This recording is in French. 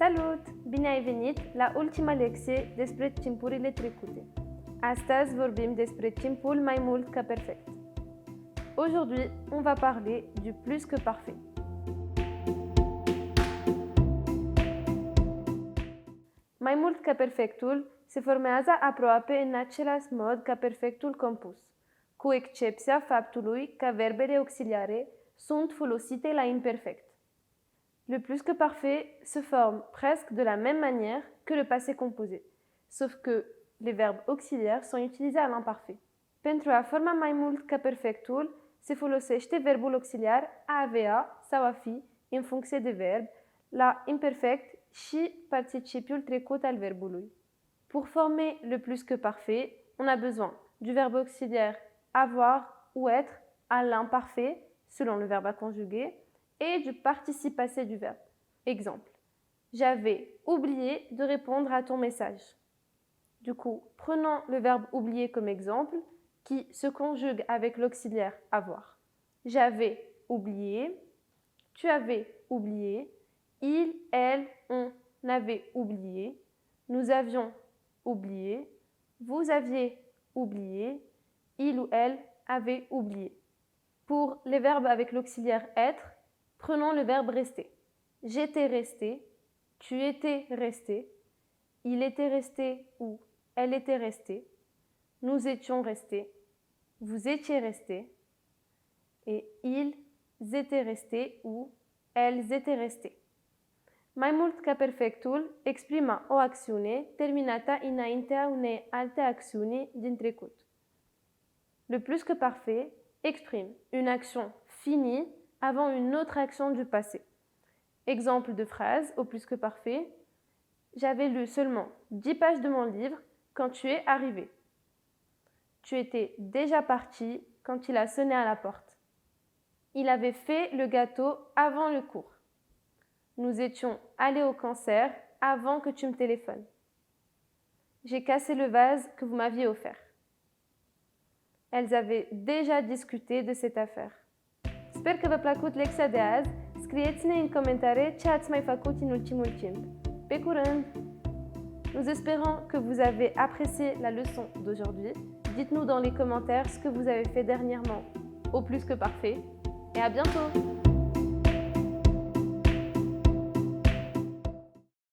Salut! Bine ai venit la ultima lecție despre timpurile trecute. Astăzi vorbim despre timpul mai mult ca perfect. Aujourd'hui, on va parler du plus que parfait. Mai mult ca perfectul se formează aproape în același mod ca perfectul compus, cu excepția faptului că verbele auxiliare sunt folosite la imperfect. Le plus que parfait se forme presque de la même manière que le passé composé, sauf que les verbes auxiliaires sont utilisés à l'imparfait. Pentru a forma mai mult ca perfectul, se folosește verbul auxiliar a avea sau a fi în funcție de verb, la imperfect și participiul trecut al verbului. Pour former le plus que parfait, on a besoin du verbe auxiliaire avoir ou être à l'imparfait selon le verbe à conjuguer et du participe passé du verbe. Exemple. J'avais oublié de répondre à ton message. Du coup, prenons le verbe oublier comme exemple qui se conjugue avec l'auxiliaire avoir. J'avais oublié, tu avais oublié, il, elle, on avait oublié, nous avions oublié, vous aviez oublié, il ou elle avait oublié. Pour les verbes avec l'auxiliaire être, prenons le verbe rester. J'étais resté, tu étais resté, il était resté ou elle était restée, nous étions restés, vous étiez restés et ils étaient restés ou elles étaient restées. Mai mult ca perfectul exprimă o acțiune terminată înaintea unei alte acțiuni din trecut. Le plus que parfait exprime une action finie avant une autre action du passé. Exemple de phrase au plus que parfait. J'avais lu seulement 10 pages de mon livre quand tu es arrivé. Tu étais déjà parti quand il a sonné à la porte. Il avait fait le gâteau avant le cours. Nous étions allés au concert avant que tu me téléphones. J'ai cassé le vase que vous m'aviez offert. Elles avaient déjà discuté de cette affaire. Sper că v-a plăcut lecția de azi. Scrieți-ne în comentarii ce ați mai făcut în ultimul timp. Pe curând! Nous espérons que vous avez apprécié la leçon d'aujourd'hui. Dites-nous dans les commentaires ce que vous avez fait dernièrement au plus que parfait. Et à bientôt!